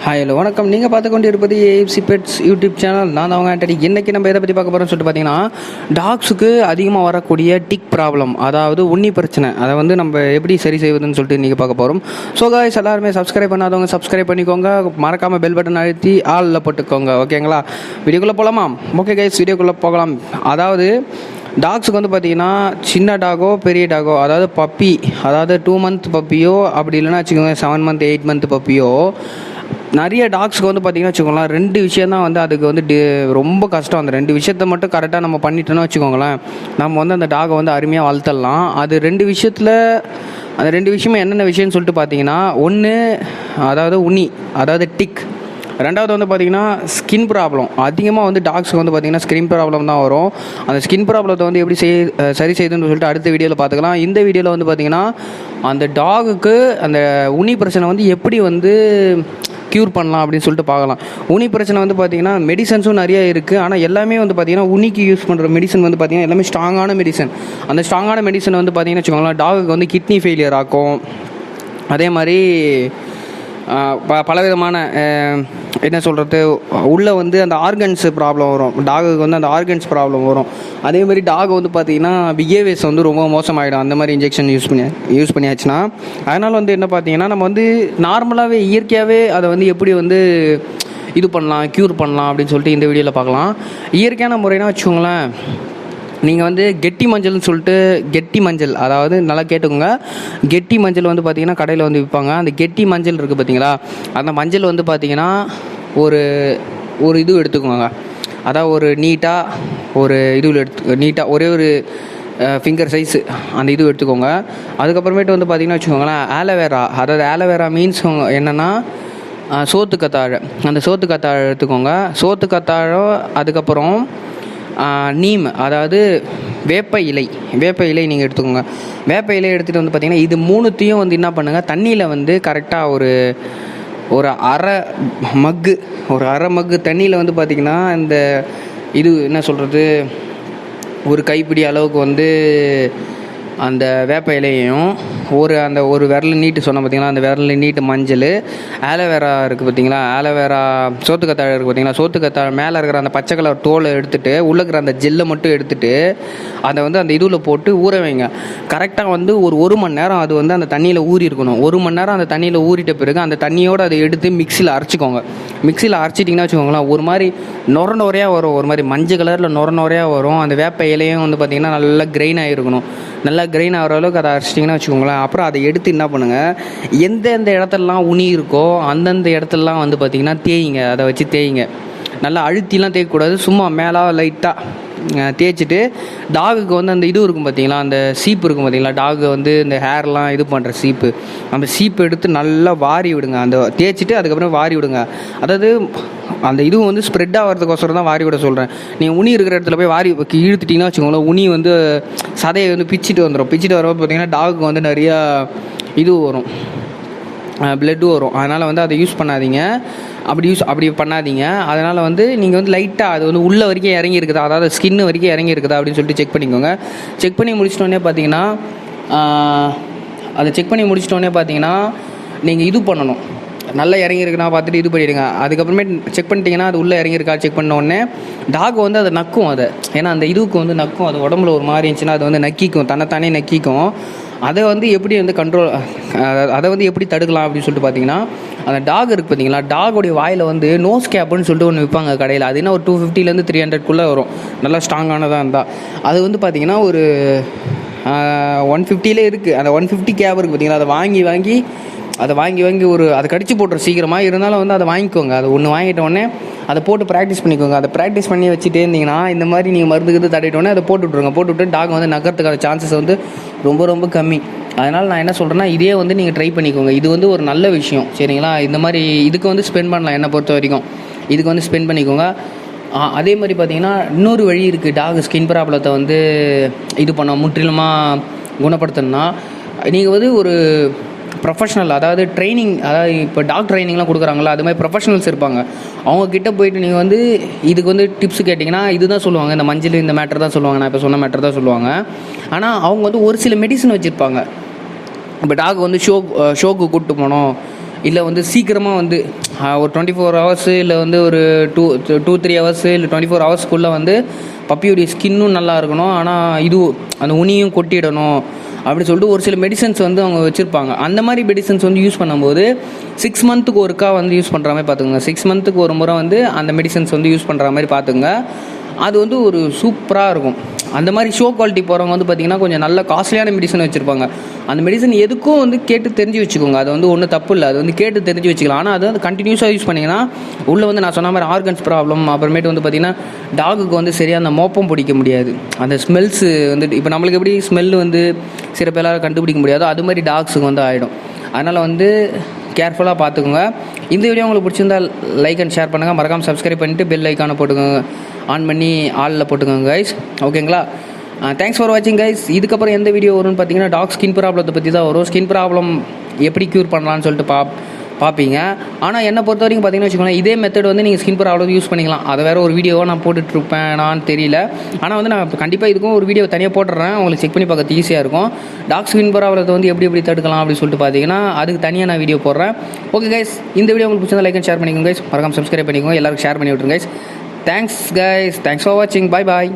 Hello வணக்கம். நீங்கள் பார்த்து கொண்டு இருப்பது AFC பெட்ஸ் யூடியூப் சேனல். நான் அவங்க ஆண்டனி. இன்றைக்கி நம்ம எதை பற்றி பார்க்க போகிறோம்னு சொல்லிட்டு பார்த்தீங்கன்னா, டாக்ஸுக்கு அதிகமாக வரக்கூடிய டிக் ப்ராப்ளம், அதாவது உண்ணி பிரச்சனை, அதை வந்து நம்ம எப்படி சரி செய்வதுன்னு சொல்லிட்டு இன்றைக்கி பார்க்க போகிறோம். ஸோ காய்ஸ், எல்லாருமே சப்ஸ்கிரைப் பண்ணாதவங்க சப்ஸ்கிரைப் பண்ணிக்கோங்க, மறக்காமல் பெல் பட்டன் அழுத்தி ஆளில் போட்டுக்கோங்க. ஓகேங்களா? வீடியோக்குள்ளே போகலாமா? ஓகே கைஸ், வீடியோக்குள்ளே போகலாம். அதாவது டாக்ஸுக்கு வந்து பார்த்தீங்கன்னா, சின்ன டாகோ பெரிய டாகோ, அதாவது பப்பி, அதாவது 2 மந்த் பப்பியோ, அப்படி இல்லைன்னா வச்சுக்கோங்க 7 மந்த் 8 மந்த் பப்பியோ, நிறைய டாக்ஸுக்கு வந்து பார்த்திங்கன்னா வச்சுக்கோங்களேன், 2 விஷயம் தான் வந்து அதுக்கு வந்து ரொம்ப கஷ்டம். அந்த 2 விஷயத்த மட்டும் கரெக்டாக நம்ம பண்ணிட்டோன்னா வச்சுக்கோங்களேன், நம்ம வந்து அந்த டாகை வந்து அருமையாக வளர்த்துடலாம். அது 2 விஷயத்தில், அந்த 2 விஷயமே என்னென்ன விஷயம்னு சொல்லிட்டு பார்த்தீங்கன்னா, ஒன்று அதாவது உண்ணி, அதாவது டிக். ரெண்டாவது வந்து பார்த்திங்கன்னா ஸ்கின் ப்ராப்ளம். அதிகமாக வந்து டாக்ஸுக்கு வந்து பார்த்திங்கன்னா ஸ்கின் ப்ராப்ளம் தான் வரும். அந்த ஸ்கின் ப்ராப்ளத்தை வந்து எப்படி சரி செய்யுதுன்னு சொல்லிட்டு அடுத்த வீடியோவில் பார்த்துக்கலாம். இந்த வீடியோவில் வந்து பார்த்திங்கன்னா, அந்த டாகுக்கு அந்த உண்ணி பிரச்சனை வந்து எப்படி வந்து க்யூர் பண்ணலாம் அப்படின்னு சொல்லிட்டு பார்க்கலாம். உண்ணி பிரச்சனை வந்து பார்த்திங்கன்னா மெடிசன்ஸும் நிறைய இருக்குது. ஆனால் எல்லாமே வந்து பார்த்திங்கன்னா உண்ணிக்கு யூஸ் பண்ணுற மெடிசன் வந்து பார்த்திங்கன்னா எல்லாமே ஸ்ட்ராங்கான மெடிசன். அந்த ஸ்ட்ராங்கான மெடிசன் வந்து பார்த்திங்கன்னா வச்சுக்கோங்களேன், டாகுக்கு வந்து கிட்னி ஃபெயிலியர் ஆக்கும். அதே மாதிரி பலவிதமான என்ன சொல்கிறது, உள்ளே வந்து அந்த ஆர்கன்ஸு ப்ராப்ளம் வரும். டாகுக்கு வந்து அந்த ஆர்கன்ஸ் ப்ராப்ளம் வரும். அதே மாதிரி டாக் வந்து பார்த்திங்கன்னா பிஹேவியர்ஸ் வந்து ரொம்ப மோசமாகிடும் அந்த மாதிரி இன்ஜெக்ஷன் யூஸ் பண்ணியாச்சுன்னா. அதனால் வந்து என்ன பார்த்திங்கன்னா, நம்ம வந்து நார்மலாகவே இயற்கையாகவே அதை வந்து எப்படி வந்து இது பண்ணலாம், க்யூர் பண்ணலாம் அப்படின்னு சொல்லிட்டு இந்த வீடியோவில் பார்க்கலாம். இயற்கையான முறைனா வச்சுக்கோங்களேன், நீங்கள் வந்து கெட்டி மஞ்சள்னு சொல்லிட்டு, கெட்டி மஞ்சள், அதாவது நல்லா கேட்டுக்கோங்க, கெட்டி மஞ்சள் வந்து பார்த்திங்கன்னா கடையில் வந்து விற்பாங்க. அந்த கெட்டி மஞ்சள் இருக்குது பார்த்தீங்களா, அந்த மஞ்சள் வந்து பார்த்திங்கன்னா ஒரு இது எடுத்துக்கோங்க. அதாவது ஒரு நீட்டாக ஒரு இதுவில் நீட்டாக ஒரே ஒரு ஃபிங்கர் சைஸு அந்த இது எடுத்துக்கோங்க. அதுக்கப்புறமேட்டு வந்து பார்த்திங்கன்னா வச்சுக்கோங்களேன், ஆலோவேரா, அதாவது ஆலோவேரா மீன்ஸ் என்னென்னா சோத்துக்கத்தாழை. அந்த சோத்துக்கத்தாழை எடுத்துக்கோங்க. சோத்துக்கத்தாழம், அதுக்கப்புறம் நீம், அதாவது வேப்ப இலை நீங்கள் எடுத்துக்கோங்க. வேப்ப இலை எடுத்துகிட்டு வந்து பார்த்திங்கன்னா இது 3த்தையும் வந்து என்ன பண்ணுங்கள், தண்ணியில் வந்து கரெக்டாக ஒரு அரை மக்கு தண்ணியில் வந்து பார்த்திங்கன்னா இந்த இது என்ன சொல்கிறது, ஒரு கைப்பிடி அளவுக்கு வந்து அந்த வேப்ப இலையையும் ஒரு விரல் நீட்டு சொன்ன பார்த்திங்களா, அந்த விரல் நீட்டு மஞ்சள், ஆலோவேரா இருக்குது பார்த்திங்களா, ஆலோவேரா, சோத்துக்கத்தாழை இருக்குது பார்த்திங்களா, சோத்துக்கத்தாழை மேலே இருக்கிற அந்த பச்சை கலர் தோலை எடுத்துகிட்டு உள்ளே இருக்கிற அந்த ஜெல்லை மட்டும் எடுத்துகிட்டு அதை வந்து அந்த இதுவில் போட்டு ஊற வைங்க. கரெக்டாக வந்து ஒரு மணி நேரம் அது வந்து அந்த தண்ணியில் ஊறி இருக்கணும். 1 மணி நேரம் அந்த தண்ணியில் ஊறிட்ட பிறகு அந்த தண்ணியோடு அதை எடுத்து மிக்சியில் அரைச்சிக்கோங்க. மிக்சியில் அரைச்சிட்டிங்கன்னா வச்சுக்கோங்களேன், ஒரு மாதிரி நுரையாக வரும், ஒரு மாதிரி மஞ்சள் கலரில் நுரையாக வரும். அந்த வேப்ப இலையும் வந்து பார்த்திங்கன்னா நல்லா கிரைன் ஆகிருக்கணும். நல்லா கிரைன் ஆகிற அளவுக்கு அதை அரைச்சிட்டிங்கன்னா வச்சுக்கோங்களேன். அப்புறம் அதை எடுத்து என்ன பண்ணுங்கள், எந்தெந்த இடத்துலலாம் உனி இருக்கோ அந்தந்த இடத்துலலாம் வந்து பார்த்திங்கன்னா தேய்ங்க. அதை வச்சு தேய்ங்க. நல்லா அழுத்திலாம் தேய்க்கக்கூடாது, சும்மா மேலே லைட்டாக தேய்ச்சிட்டு டாகுக்கு வந்து அந்த இது இருக்கும் பார்த்திங்களா, அந்த சீப்பு இருக்கும் பார்த்திங்களா, டாகு வந்து இந்த ஹேர்லாம் இது பண்ணுற சீப்பு, அந்த சீப்பு எடுத்து நல்லா வாரி விடுங்க. அந்த தேய்ச்சிட்டு அதுக்கப்புறம் வாரி விடுங்க. அதாவது அந்த இதுவும் வந்து ஸ்ப்ரெட் ஆகிறதுக்கோசரம் தான் வாரி விட சொல்கிறேன். நீங்கள் உனி இருக்கிற இடத்துல போய் வாரி இழுத்துட்டிங்கன்னா வச்சுக்கோங்களேன், உனி வந்து சதையை வந்து பிச்சுட்டு வரப்போ பார்த்திங்கன்னா டாகுக்கு வந்து நிறையா இது வரும், பிளட்டு வரும். அதனால் வந்து அதை யூஸ் பண்ணாதீங்க, அப்படி பண்ணாதீங்க. அதனால் வந்து நீங்கள் வந்து லைட்டாக அது வந்து உள்ள வரைக்கும் இறங்கி இருக்குதா, அதாவது ஸ்கின்னு வரைக்கும் இறங்கி இருக்குதா அப்படின்னு சொல்லிட்டு செக் பண்ணிக்கோங்க. செக் பண்ணி முடிச்சிட்டோன்னே பார்த்தீங்கன்னா நீங்கள் இது பண்ணணும், நல்லா இறங்கியிருக்குன்னா பார்த்துட்டு இது பண்ணிவிடுங்க. அதுக்கப்புறமே செக் பண்ணிட்டீங்கன்னா அது உள்ளே இறங்கியிருக்கா செக் பண்ணோடனே டாக் வந்து அதை நக்கும். அதை ஏன்னா அந்த இதுக்கு வந்து நக்கும், அது உடம்புல ஒரு மாதிரி இருந்துச்சுன்னா அது வந்து நக்கிக்கும், தன்னைத்தானே நக்கிக்கும். அதை வந்து எப்படி வந்து அதை வந்து எப்படி தடுக்கலாம் அப்படின்னு சொல்லிட்டு பார்த்தீங்கன்னா, அந்த டாக் இருக்குது பார்த்தீங்களா, டாகோடைய வாயில் வந்து நோஸ் கேப்புன்னு சொல்லிட்டு ஒன்று விற்பாங்க கடையில். அது என்ன ஒரு 250 to 300 வரும், நல்லா ஸ்ட்ராங்கானதாக இருந்தால். அது வந்து பார்த்திங்கன்னா ஒரு 150 இருக்குது. அந்த 150 கேப் இருக்குது பார்த்தீங்களா, அதை வாங்கி அதை கடிச்சு போட்டுற சீக்கிரமாக. இருந்தாலும் வந்து அதை வாங்கிக்கோங்க. அது ஒன்று வாங்கிட்ட உடனே அதை போட்டு ப்ராக்டிஸ் பண்ணிக்கோங்க. அதை ப்ராக்டிஸ் பண்ணி வச்சுட்டே இருந்தீங்கன்னா இந்த மாதிரி நீங்கள் மருந்துக்கு தட்டிட்டோன்னே அதை போட்டுவிட்டு டாக் வந்து நகரத்துக்கான சான்சஸ் வந்து ரொம்ப ரொம்ப கம்மி. அதனால் நான் என்ன சொல்கிறேன்னா, இதே வந்து நீங்கள் ட்ரை பண்ணிக்கோங்க. இது வந்து ஒரு நல்ல விஷயம், சரிங்களா? இந்த மாதிரி இதுக்கு வந்து ஸ்பெண்ட் பண்ணலாம். என்னை பொறுத்த வரைக்கும் இதுக்கு வந்து ஸ்பெண்ட் பண்ணிக்கோங்க. அதே மாதிரி பார்த்தீங்கன்னா இன்னொரு வழி இருக்குது. டாக் ஸ்கின் ப்ராப்ளத்தை வந்து இது பண்ண முற்றிலுமாக குணப்படுத்தணும்னா, நீங்கள் வந்து ஒரு ப்ரொஃபஷனல், அதாவது ட்ரைனிங், அதாவது இப்போ டாக் ட்ரைனிங்லாம் கொடுக்குறாங்களா, அது மாதிரி ப்ரொஃபஷனல்ஸ் இருப்பாங்க. அவங்கக்கிட்ட போயிட்டு நீங்கள் வந்து இதுக்கு வந்து டிப்ஸ் கேட்டிங்கன்னா இதுதான் சொல்லுவாங்க, இந்த மஞ்சள் இந்த மேட்டர் தான் சொல்லுவாங்க, நான் இப்போ சொன்ன மேட்டர் தான் சொல்லுவாங்க. ஆனால் அவங்க வந்து ஒரு சில மெடிசன் வச்சுருப்பாங்க. இப்போ டாக் வந்து ஷோக்கு கூப்பிட்டு போனோம், இல்லை வந்து சீக்கிரமாக வந்து ஒரு 24 ஹவர்ஸு இல்லை வந்து ஒரு 2-3 ஹவர்ஸு இல்லை 24 ஹவர்ஸ்க்குள்ளே வந்து பப்பியோடைய ஸ்கின்னும் நல்லா இருக்கணும், ஆனால் இது அந்த உனியும் கொட்டிடணும் அப்படின்னு சொல்லிட்டு ஒரு சில மெடிசன்ஸ் வந்து அவங்க வச்சுருப்பாங்க. அந்த மாதிரி மெடிசன்ஸ் வந்து யூஸ் பண்ணும்போது 6 மந்த்துக்கு ஒருக்கா வந்து யூஸ் பண்ணுற மாதிரி பார்த்துக்கோங்க. 6 மந்த்துக்கு ஒரு முறை வந்து அந்த மெடிசன்ஸ் வந்து யூஸ் பண்ணுற மாதிரி பார்த்துங்க. அது வந்து ஒரு சூப்பராக இருக்கும். அந்த மாதிரி ஷோ குவாலிட்டி போகிறவங்க வந்து பார்த்திங்கன்னா கொஞ்சம் நல்ல காஸ்ட்லியான மெடிசன் வச்சுருப்பாங்க. அந்த மெடிசன் எதுக்கும் வந்து கேட்டு தெரிஞ்சு வச்சுக்கோங்க. அது வந்து ஒன்றும் தப்பு இல்லை, அது வந்து கேட்டு தெரிஞ்சு வச்சுக்கலாம். ஆனால் அது வந்து கண்டினியூஸாக யூஸ் பண்ணிங்கன்னா உள்ளே வந்து நான் சொன்ன மாதிரி ஆர்கன்ஸ் ப்ராப்ளம், அப்புறமேட்டு வந்து பார்த்திங்கன்னா டாகுக்கு வந்து சரியாக அந்த மோப்பம் பிடிக்க முடியாது. அந்த ஸ்மெல்ஸு வந்துட்டு இப்போ நம்மளுக்கு எப்படி ஸ்மெல்லு வந்து சில பேரால் கண்டுபிடிக்க முடியாதோ அது மாதிரி டாக்ஸுக்கு வந்து ஆகிடும். அதனால் வந்து கேர்ஃபுல்லாக பார்த்துக்கோங்க. இந்த வீடியோ உங்களுக்கு பிடிச்சிருந்தால் லைக் அண்ட் ஷேர் பண்ணுங்கள். மறக்காமல் சப்ஸ்கிரைப் பண்ணிவிட்டு பெல் ஐக்கானை போட்டுக்கோங்க, ஆன் பண்ணி ஆலில் போட்டுக்கோங்க கைஸ். ஓகேங்களா? தேங்க்ஸ் ஃபார் வாட்சிங் கைஸ். இதுக்கப்புறம் எந்த வீடியோ வரும்னு பார்த்தீங்கன்னா டாக் ஸ்கின் ப்ராப்ளத்தை பற்றி தான் வரும். ஸ்கின் ப்ராப்ளம் எப்படி க்யூர் பண்ணலான்னு சொல்லிட்டு பார்ப்பீங்க. ஆனால் என்னை பொறுத்த வரைக்கும் பார்த்தீங்கன்னா வச்சுக்கோங்களேன், இதே மெத்தட் வந்து நீங்கள் ஸ்கின் ப்ராப்ளம் யூஸ் பண்ணிக்கலாம். அதை வேறு ஒரு வீடியோவாக நான் போட்டுட்ருப்பேனான்னு தெரியல. ஆனால் வந்து நான் கண்டிப்பாக இதுக்கும் ஒரு வீடியோ தனியாக போட்டுடுறேன், உங்களுக்கு செக் பண்ணி பார்க்கறது ஈஸியாக இருக்கும். டாக் ஸ்கின் ப்ராப்ளத்தை வந்து எப்படி தடுக்கலாம் அப்படின்னு சொல்லிட்டு பார்த்தீங்கன்னா அதுக்கு தனியாக நான் வீடியோ போடுறேன். ஓகே கைஸ், இந்த வீடியோ உங்களுக்கு பிடிச்சா லைக் அண்ட் ஷேர் பண்ணிக்கோங்க கைஸ். மறக்காம சப்ஸ்கிரைப் பண்ணிக்கோங்க, எல்லாருக்கும் ஷேர் பண்ணி விட்ருங்க guys. Thanks guys, thanks for வாட்சிங். பாய் பாய்.